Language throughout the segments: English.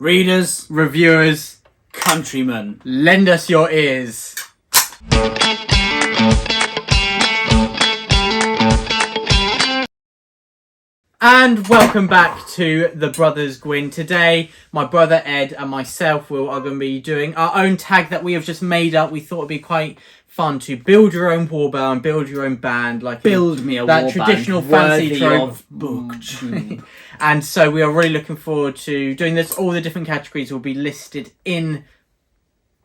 Readers, reviewers, countrymen, lend us your ears. And welcome back to the Brothers Gwynne. Today, my brother Ed and myself, Will, are going to be doing our own tag that we have just made up. We thought it'd be quite fun to build your own warband, build your own band, like build me a that warband traditional fancy worthy trope of book. And so we are really looking forward to doing this. All the different categories will be listed in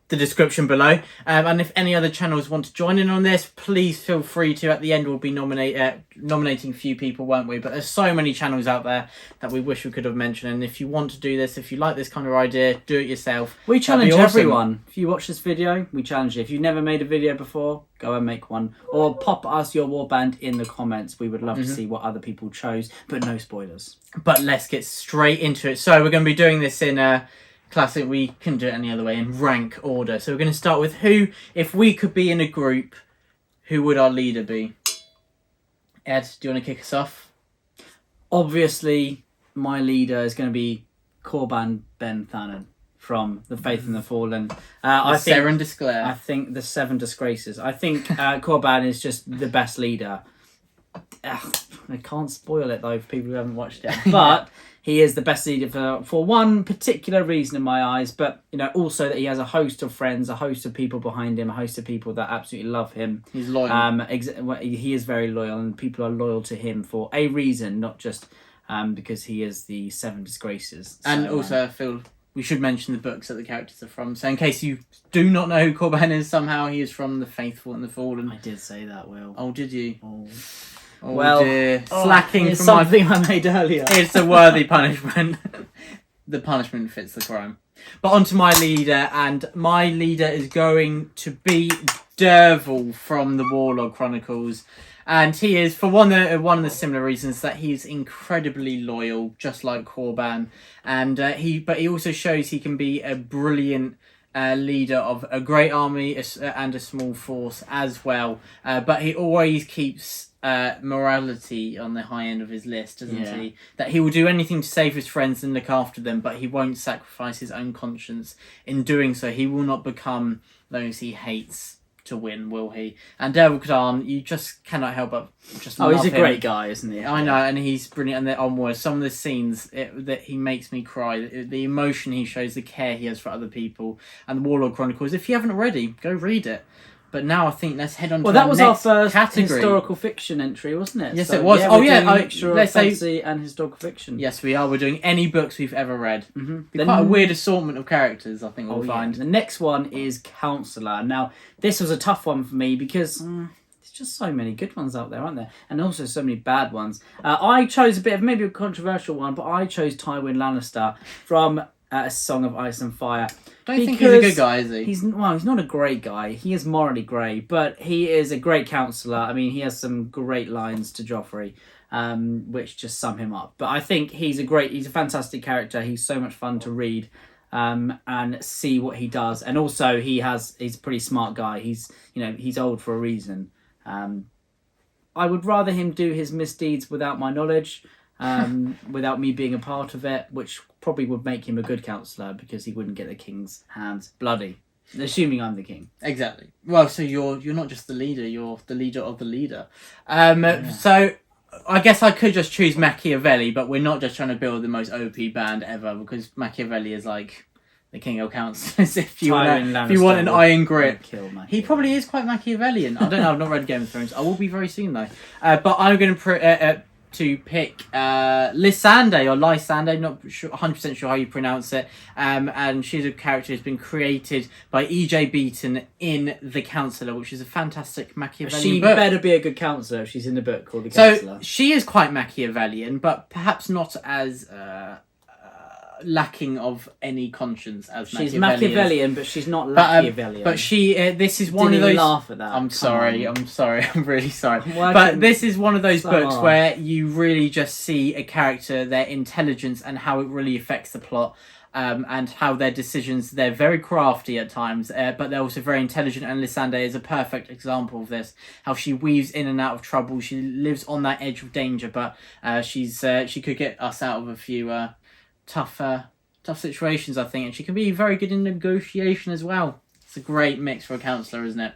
the description below, and if any other channels want to join in on this, please feel free to. At the end we'll be nominating a few people, won't we? But there's so many channels out there that we wish we could have mentioned, and if you want to do this, if you like this kind of idea, do it yourself. We challenge everyone. If you watch this video, we challenge you. If you've never made a video before, go and make one, or pop us your warband in the comments. We would love to see what other people chose, but no spoilers. But let's get straight into it. So we're going to be doing this in classic, we couldn't do it any other way, in rank order. So we're going to start with who, if we could be in a group, who would our leader be? Ed, do you want to kick us off? Obviously, my leader is going to be Corban Ben Thanen from The Faith and the Fallen. I think the Seven Disgraces. I think Corban is just the best leader. I can't spoil it though for people who haven't watched it, but he is the best leader for one particular reason in my eyes, but also that he has a host of friends, a host of people behind him, a host of people that absolutely love him. He's loyal. He is very loyal, and people are loyal to him for a reason, not just because he is the Seven Disgraces. And also I feel we should mention the books that the characters are from. So in case you do not know who Corban is, somehow he is from The Faithful and the Fallen. I did say that, Will. Oh, did you? Oh, well, dear. Slacking it's from something I made earlier. It's a worthy punishment. The punishment fits the crime. But on to my leader, and my leader is going to be Derval from the Warlord Chronicles. And he is, for one of the similar reasons, that he's incredibly loyal, just like Corban. And he also shows he can be a brilliant leader of a great army and a small force as well. But he always keeps morality on the high end of his list, doesn't he? That he will do anything to save his friends and look after them, but he won't sacrifice his own conscience in doing so. He will not become those he hates to win, will he? And Derval Khan, you just cannot help but just love he's a him. great guy, isn't he? I know, and he's brilliant. And then onwards, some of the scenes that he makes me cry, the emotion he shows, the care he has for other people, and the Warlord Chronicles. If you haven't already, go read it. But now I think let's head on to that was our first category. Historical fiction entry, wasn't it? Yes, it was. A mixture of fantasy and historical fiction. Yes, we are. We're doing any books we've ever read. Quite a weird assortment of characters, I think we'll find. The next one is Councillor. Now, this was a tough one for me because there's just so many good ones out there, aren't there? And also so many bad ones. I chose a bit of maybe a controversial one, but I chose Tywin Lannister from A Song of Ice and Fire. Don't think he's a good guy, is he? He's not a great guy. He is morally grey, but he is a great counsellor. I mean, he has some great lines to Joffrey, which just sum him up. But I think he's a fantastic character. He's so much fun to read and see what he does. And also, he's a pretty smart guy. He's old for a reason. I would rather him do his misdeeds without my knowledge, without me being a part of it, which probably would make him a good counsellor because he wouldn't get the king's hands bloody, assuming I'm the king. Exactly. Well, so you're not just the leader, you're the leader of the leader. So I guess I could just choose Machiavelli, but we're not just trying to build the most OP band ever, because Machiavelli is like the king of counsellors. If you want an iron grip, he probably is quite Machiavellian. I don't know. I've not read Game of Thrones. I will be very soon though. But I'm going to pick Lysandre or Lysandre, not sure, 100% sure how you pronounce it. And she's a character who's been created by E.J. Beaton in The Councillor, which is a fantastic Machiavellian book. She better be a good counsellor if she's in the book called The Councillor. So she is quite Machiavellian, but perhaps not as lacking of any conscience as Machiavelli. She's Machiavellian, but she's not Machiavellian. But she, this is one of those. Laugh at that. I'm sorry. I'm really sorry. But this is one of those books where you really just see a character, their intelligence, and how it really affects the plot. And how their decisions, they're very crafty at times, but they're also very intelligent, and Lysandre is a perfect example of this. How she weaves in and out of trouble. She lives on that edge of danger, but she could get us out of a few tough tough situations, I think, and she can be very good in negotiation as well. It's a great mix for a councillor, isn't it?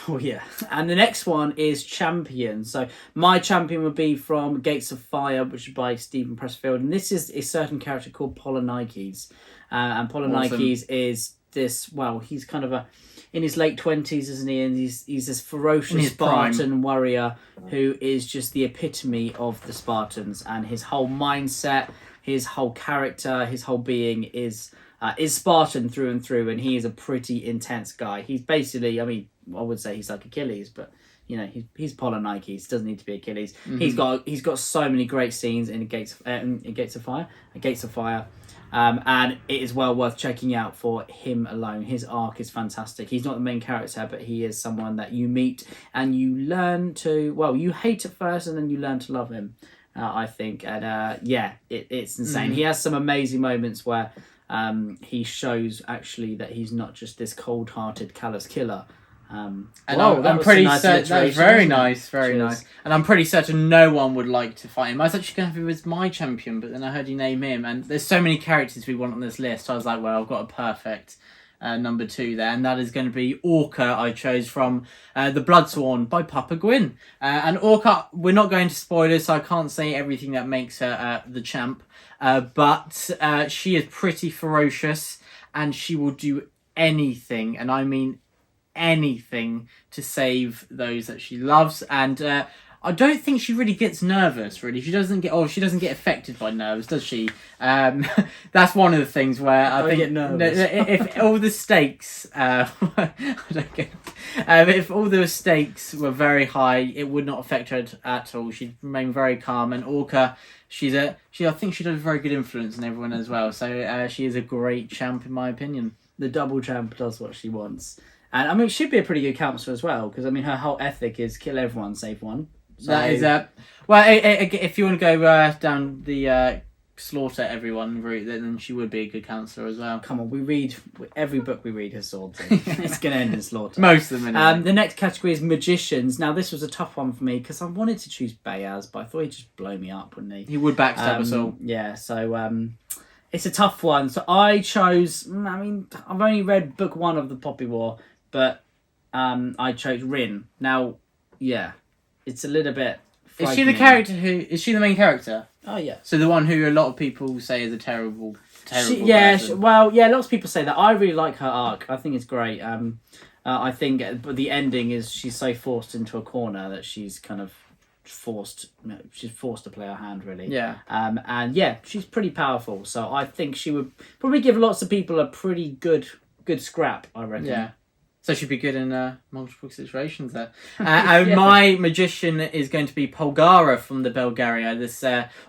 Oh yeah, and the next one is champion. So my champion would be from Gates of Fire, which is by Stephen Pressfield, and this is a certain character called Polynikes, and Polynikes is this. Well, he's kind of in his late 20s, isn't he? And he's this ferocious Spartan warrior who is just the epitome of the Spartans, and his whole mindset, his whole character, his whole being is Spartan through and through, and he is a pretty intense guy. He's basically, I mean, I would say he's like Achilles, but you know, he's Polynikes. Doesn't need to be Achilles. Mm-hmm. He's got so many great scenes in Gates of Fire, and it is well worth checking out for him alone. His arc is fantastic. He's not the main character, but he is someone that you meet and you learn to. Well, you hate at first, and then you learn to love him. I think, and it's insane. Mm-hmm. He has some amazing moments where he shows actually that he's not just this cold-hearted, callous killer. And I'm pretty certain that was very nice. And I'm pretty certain no one would like to fight him. I was actually going to have him as my champion, but then I heard you name him, and there's so many characters we want on this list. I was like, well, I've got a perfect number 2 there, and that is going to be Orca. I chose from The Bloodsworn by Papa Gwynne. And Orca, we're not going to spoilers, so I can't say everything that makes her the champ, but she is pretty ferocious, and she will do anything, and I mean anything, to save those that she loves. And I don't think she really gets nervous. Really, she doesn't get affected by nerves, does she? That's one of the things where I think get nervous. If all the stakes, I don't get. If all the stakes were very high, it would not affect her at all. She'd remain very calm. And Orca, I think she does a very good influence on everyone as well. So she is a great champ in my opinion. The double champ does what she wants. And I mean, she'd be a pretty good counsellor as well, because I mean, her whole ethic is kill everyone, save one. So... That is well, if you want to go down the slaughter everyone route, then she would be a good counsellor as well. Come on, every book we read has swords in. It's going to end in slaughter. Most of them. Anyway. The next category is magicians. Now, this was a tough one for me because I wanted to choose Bayaz, but I thought he'd just blow me up, wouldn't he? He would backstab us all. Yeah, so it's a tough one. So I chose. I mean, I've only read book 1 of the Poppy War. But I chose Rin. Now, yeah, it's a little bit frightening. Is she the character is she the main character? Oh, yeah. So the one who a lot of people say is a terrible person. Lots of people say that. I really like her arc. I think it's great. I think but the ending is she's so forced into a corner that she's kind of forced to play her hand, really. Yeah. And yeah, she's pretty powerful. So I think she would probably give lots of people a pretty good scrap, I reckon. Yeah. So she'd be good in multiple situations there. And my magician is going to be Polgara from the Belgaria, this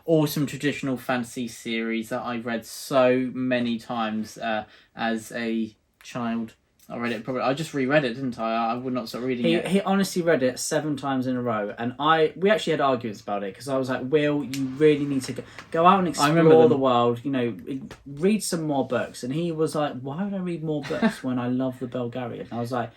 awesome traditional fantasy series that I read so many times as a child. I just reread it, didn't I? I would not stop reading it. He honestly read it 7 times in a row, and we actually had arguments about it because I was like, Will, you really need to go out and explore the world, read some more books. And he was like, why would I read more books when I love the Belgarian? I was like,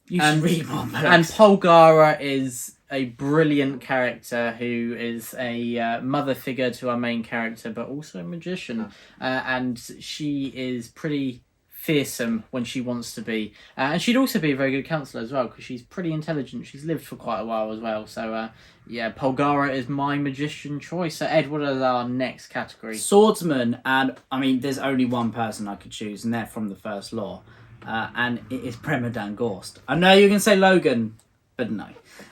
you should read more books. And Polgara is a brilliant character who is a mother figure to our main character, but also a magician. And she is pretty fearsome when she wants to be, and she'd also be a very good counsellor as well because she's pretty intelligent. She's lived for quite a while as well. So Polgara is my magician choice. So Ed, what is our next category? Swordsman. And I mean, there's only one person I could choose, and they're from the first law, and it is Bremerdan Gorst. I know you can say Logan, but no,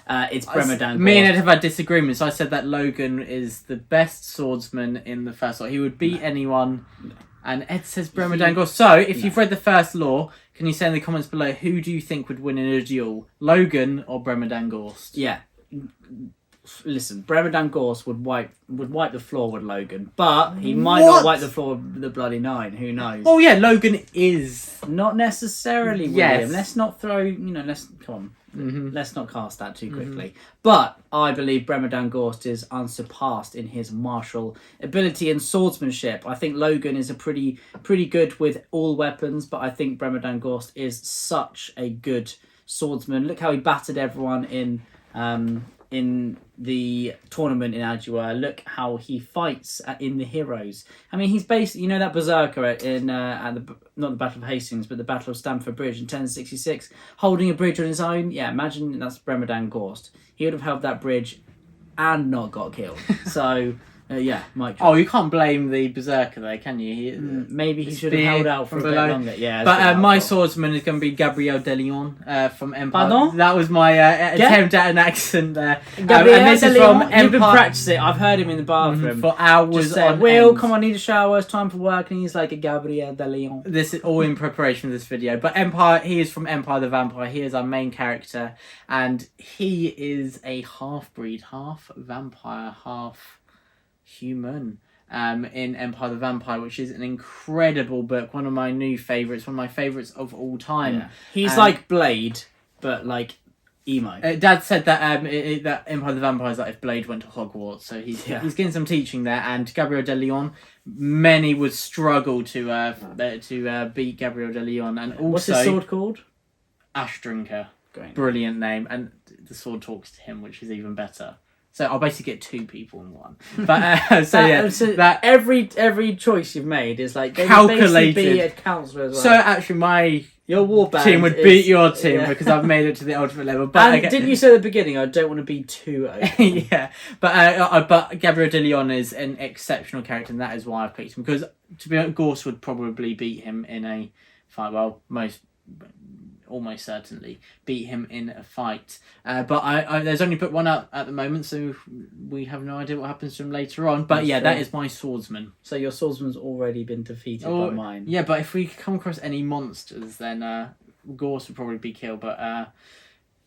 it's Bremerdan Gorst. Me and Ed have had disagreements. I said that Logan is the best swordsman in the first law. He would beat anyone. And Ed says Bremerdan Gorst. So, if you've read the first law, can you say in the comments below, who do you think would win in a duel? Logan or Bremerdan Gorst? Yeah. Listen, Bremerdan Gorst would wipe the floor with Logan, but he might not wipe the floor with the bloody 9. Who knows? Oh yeah, Logan is not necessarily William. Yes. Let's not throw. Come on. Mm-hmm. Let's not cast that too quickly. Mm-hmm. But I believe Bremerdan Gorst is unsurpassed in his martial ability and swordsmanship. I think Logan is a pretty good with all weapons, but I think Bremerdan Gorst is such a good swordsman. Look how he battered everyone in in the tournament in Adua. Look how he fights in the Heroes. I mean, he's basically, that Berserker in at the not the Battle of Hastings, but the Battle of Stamford Bridge in 1066, holding a bridge on his own. Yeah, imagine that's Bremerdan Gorst. He would have held that bridge and not got killed. So. Yeah, Mike. Oh, you can't blame the Berserker though, can you? Maybe he should have held out for a bit longer. Yeah, but my swordsman is going to be Gabriel de Leon from Empire. Pardon? That was my attempt at an accent there. Gabriel and this de is Leon. from Empire. You've been practicing. I've heard him in the bathroom for hours. Just said, on Will, end. come on, I need a shower. It's time for work, and he's like a Gabriel de Leon. This is all in preparation for this video. But Empire, he is from Empire the Vampire. He is our main character, and he is a half-breed, half vampire, half human in Empire the Vampire, which is an incredible book, one of my new favourites, one of my favourites of all time. Yeah. He's like Blade, but like emo. Dad said that that Empire the Vampire is like if Blade went to Hogwarts, so he's getting some teaching there. And Gabriel de Leon, many would struggle to beat Gabriel de Leon. And also, what's his sword called? Ash Drinker. Great. Brilliant name, and the sword talks to him, which is even better. So I'll basically get two people in one. But that every choice you've made is like calculated. Be a councillor as well. So actually, your warband team would beat your team because I've made it to the ultimate level. But didn't you say at the beginning? I don't want to be too open. Yeah, but Gabriel de Leon is an exceptional character, and that is why I've picked him. Because to be honest, Gorse would probably beat him in a fight. Well, almost certainly beat him in a fight. But I there's only put one out at the moment, so we have no idea what happens to him later on. But that is my swordsman. So your swordsman's already been defeated by mine. Yeah, but if we come across any monsters, then Gorse would probably be killed. But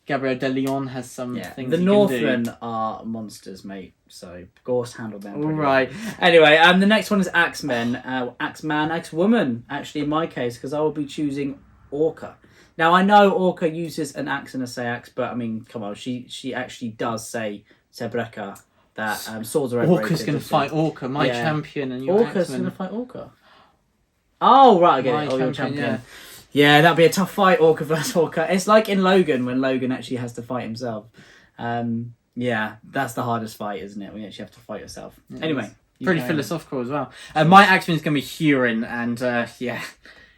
Gabriel de Leon has some things. The Northmen are monsters, mate. So Gorse handled them. All right. Anyway, the next one is Axemen, Axeman, Axewoman. Actually, in my case, because I will be choosing Orca. Now, I know Orca uses an axe and a seax, but I mean, come on, she actually does say, Sebreka, that swords are overrated. Orca's going to fight Orca, my champion, and your Orca's going to fight Orca. Oh, right, again. Your champion. Yeah, that'd be a tough fight, Orca versus Orca. It's like in Logan, when Logan actually has to fight himself. Yeah, that's the hardest fight, isn't it? When you actually have to fight yourself. Anyway. Pretty philosophical as well. My Axeman is going to be Hurin, and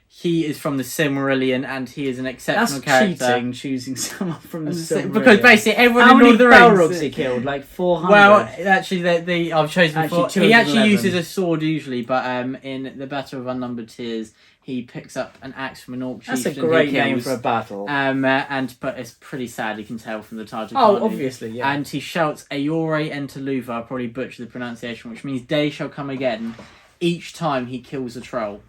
he is from the Silmarillion, and he is an exceptional character. That's cheating, choosing someone from the Silmarillion. Because basically everyone in Lord of the Rings... How many Balrogs he killed? Like 400? Well, actually, I've chosen 4. He actually 211. uses a sword usually, but in the Battle of Unnumbered Tears, he picks up an axe from an orc chief. That's a great name for a battle. But it's pretty sad, you can tell from the title. Oh, obviously, yeah. And he shouts, Aore Enteluva, I'll probably butcher the pronunciation, which means day shall come again, each time he kills a troll.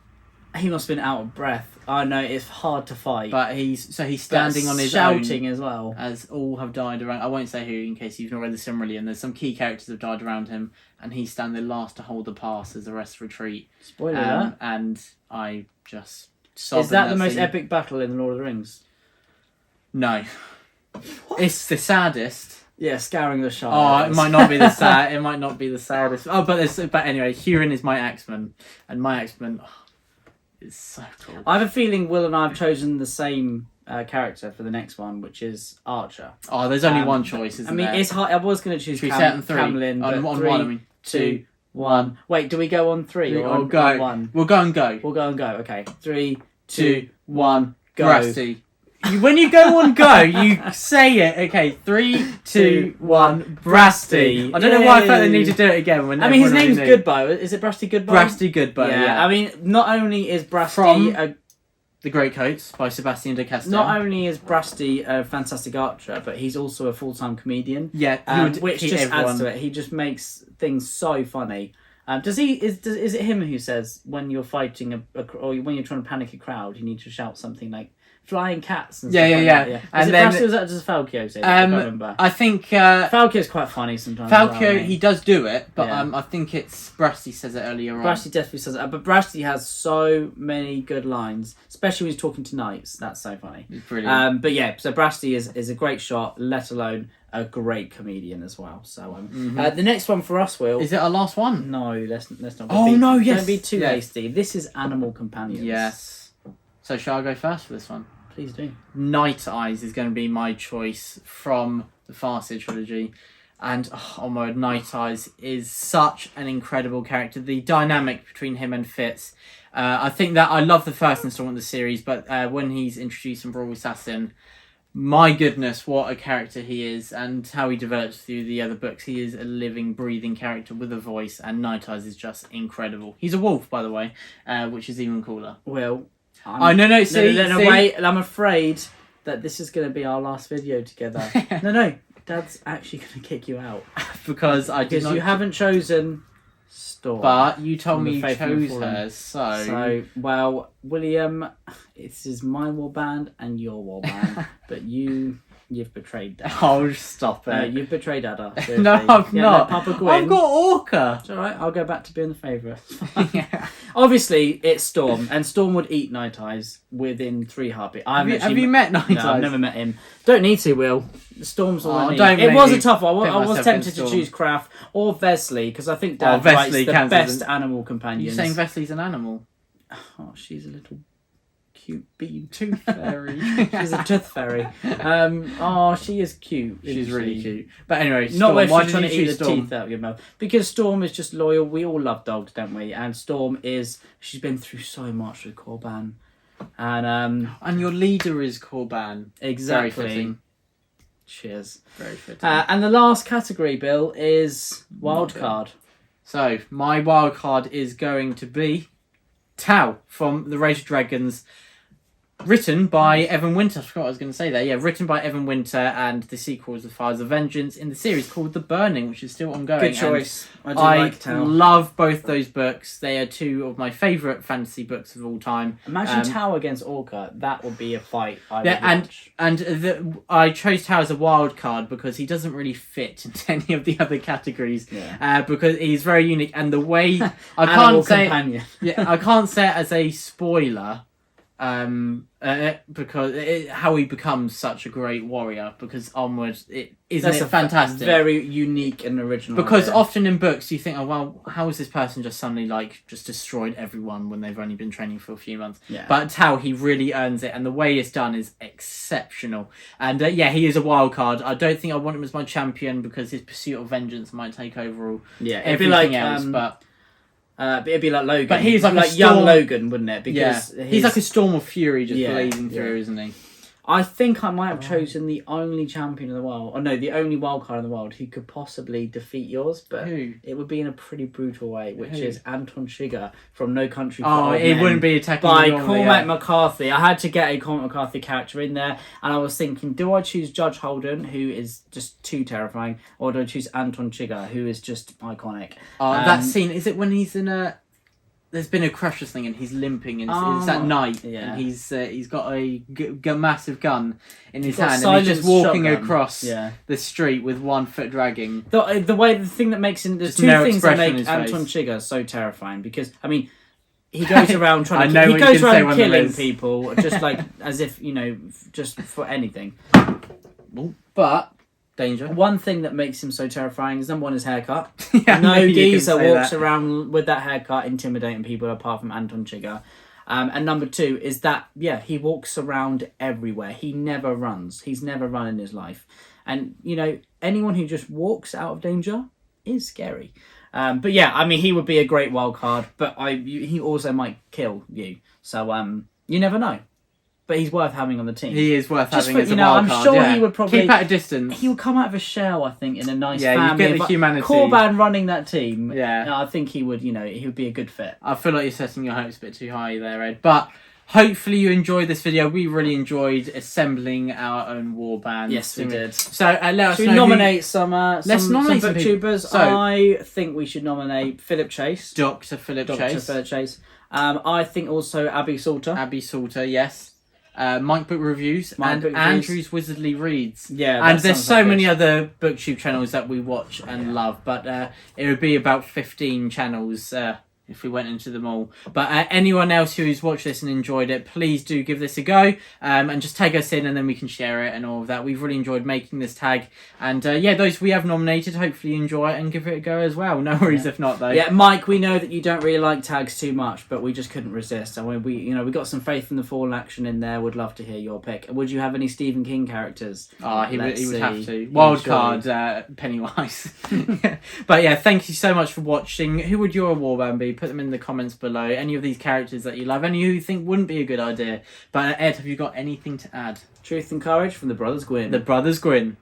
He must have been out of breath. I know, it's hard to fight. But he's standing on his own. Shouting as well. As all have died around. I won't say who in case you've not read the Silmarillion. There's some key characters have died around him, and he's standing last to hold the pass as the rest retreat. Spoiler alert. And I just sobbed. Is that the most epic battle in the Lord of the Rings? No. What? It's the saddest. Yeah, Scouring the Shire. Oh, it might not be the sad. It might not be the saddest. Oh, but anyway, Hurin is my Axeman, and my Axeman. It's so cool. I have a feeling Will and I have chosen the same character for the next one, which is Archer. Oh, there's only one choice, isn't there? It's hard. I was going to choose Camlin, but on 3, one, I mean, 2, 1. Wait, do we go on 3 or on go? 1? We'll go and go. We'll go and go. Okay, 3, 2, 1, go. Brasty. When you go on go, you say it. Okay, 3, 2, 1, Brasty. I don't know why I felt the need to do it again. I mean, his name's Goodbow. Is it Brasty Goodbow? Brasty Goodbow, yeah. I mean, not only is Brasty... From The Great Coats by Sebastian de Castell. Not only is Brasty a fantastic archer, but he's also a full-time comedian. Yeah, which just adds to it. He just makes things so funny. Is it him who says when you're fighting or when you're trying to panic a crowd, you need to shout something like "flying cats" and stuff like that? Yeah. And then Brasty, or was that just Falco? I can't remember. I think Falco's quite funny sometimes. Falco, he does do it, but I think it's Brasty says it earlier on. Brasty definitely says it, but Brasty has so many good lines, especially when he's talking to knights. That's so funny. It's brilliant. But yeah, so Brasty is a great shot, let alone a great comedian as well. So the next one for us, Will. Is it our last one? No, let's not. Yes. Don't be too hasty. This is Animal Companions. Yes. So shall I go first for this one? Please do. Night Eyes is going to be my choice from the Farseer trilogy. And oh my word, Night Eyes is such an incredible character. The dynamic between him and Fitz. I think that I love the first installment of the series, but when he's introduced in Brawl Assassin, my goodness, what a character he is, and how he develops through the other books. He is a living, breathing character with a voice, and Night Eyes is just incredible. He's a wolf, by the way, which is even cooler. Well, No, wait, I'm afraid that this is going to be our last video together. No, Dad's actually going to kick you out. because you haven't chosen Storm. But you told from me the you Faith and the chose Fallen. her, so... So, well, William, this is my warband and your warband, but you've betrayed Dad. Oh, stop it. You've betrayed Dada. No, I've not. Papa Gwynne. I've got Orca. It's alright, I'll go back to being the favourite. Yeah. Obviously, it's Storm, and Storm would eat Night Eyes within 3 heartbeats. Have you met Night Eyes? No, I've never met him. Don't need to, Will. Storm's all I need. don't It make was me a tough one. put I was myself tempted in to Storm. choose Kraft or Vesley, because I think Dad Vesley writes the counts as best animal companions. You're saying Vesley's an animal? Oh, she's a little cute bean. Tooth fairy. She's a tooth fairy. Oh, she is cute. She's isn't really she? cute. But anyway, Not when why she's did trying you to eat the choose Storm? teeth out of your mouth. Because Storm is just loyal. We all love dogs, don't we? And Storm she's been through so much with Corban. And And your leader is Corban. exactly. Very fitting. Cheers. Very fitting. And the last category, Bill, is Wildcard. So, my wild card is going to be Tau from The Rage of Dragons. Written by Evan Winter. I forgot what I was going to say there. Yeah, written by Evan Winter, and the sequel is The Fires of Vengeance in the series called The Burning, which is still ongoing. Good choice. I do I like Tau. love both those books. They are 2 of my favourite fantasy books of all time. Imagine Tau against Orca. That would be a fight I would Yeah, watch. I chose Tau as a wild card because he doesn't really fit into any of the other categories. Yeah. Because he's very unique, and the way I Animal can't say companion. I can't say it as a spoiler. Because how he becomes such a great warrior, because onwards That's fantastic. Very unique and original. Because idea. often in books you think, oh well, how is this person just suddenly just destroyed everyone when they've only been training for a few months? Yeah. But Tau, he really earns it, and the way it's done is exceptional. And he is a wild card. I don't think I want him as my champion because his pursuit of vengeance might take over all it'd be everything like else. But it'd be like Logan. But he's like a young storm- Logan, wouldn't it? Because he's like a storm of fury just Yeah, blazing through, yeah. isn't he? I think I might have chosen the only champion in the world, or no, the only wildcard in the world who could possibly defeat yours, but Who? it would be in a pretty brutal way, which Who? is Anton Chigurh from No Country for Oh, Old it Men wouldn't be attacking by normally, Cormac yeah. McCarthy. I had to get a Cormac McCarthy character in there, and I was thinking, do I choose Judge Holden, who is just too terrifying, or do I choose Anton Chigurh, who is just iconic? That scene, is it when he's in a... There's been a Crushers thing and he's limping, and it's at night, yeah. and he's got a massive gun in his got a hand, and he's just silenced walking shotgun. across Yeah. the street with 1 foot dragging. The thing that makes him... There's Just 2 no things that expression on make his Anton face. Chigurh so terrifying, because, I mean... He goes around trying I to know he what you goes can say around when there killing is. people, just like as if, just for anything. But danger. One thing that makes him so terrifying is number 1, his haircut. Yeah, I knew No you could geezer say walks that. around with that haircut intimidating people apart from Anton Chigurh. And number 2 is that, he walks around everywhere. He never runs. He's never run in his life. And, anyone who just walks out of danger is scary. But he would be a great wild card, but he also might kill you. So, you never know. But he's worth having on the team. He is worth Just having for, as a wild I'm card. sure yeah. he would probably... Keep at a distance. He would come out of a shell, I think, in a nice Yeah, you family. get the But humanity. Corban running that team, Yeah. I think he would, he would be a good fit. I feel like you're setting your hopes a bit too high there, Ed. But hopefully you enjoyed this video. We really enjoyed assembling our own war bands. Yes, we did. So let us Should know we nominate some nominate some people. booktubers? So- I think we should nominate Philip Chase. Dr. Philip Chase. Philip Chase. I think also Abby Salter. Abby Salter, yes. Mike Book Reviews and Book Reviews. Andrew's Wizardly Reads. Yeah, and that there's sounds so like many it. other booktube channels that we watch and love, but it would be about 15 channels if we went into them all. But anyone else who's watched this and enjoyed it, please do give this a go, and just tag us in, and then we can share it and all of that. We've really enjoyed making this tag, and those we have nominated, hopefully you enjoy it and give it a go as well. No worries if not, though. Yeah, Mike, we know that you don't really like tags too much, but we just couldn't resist. And we got some Faith in the Fallen action in there. Would love to hear your pick. Would you have any Stephen King characters? He would have to. Wildcard, Pennywise. But yeah, thank you so much for watching. Who would your warband be? Put them in the comments below. Any of these characters that you love, any who you think wouldn't be a good idea. But Ed, have you got anything to add? Truth and Courage from the Brothers Gwynne. The Brothers Gwynne.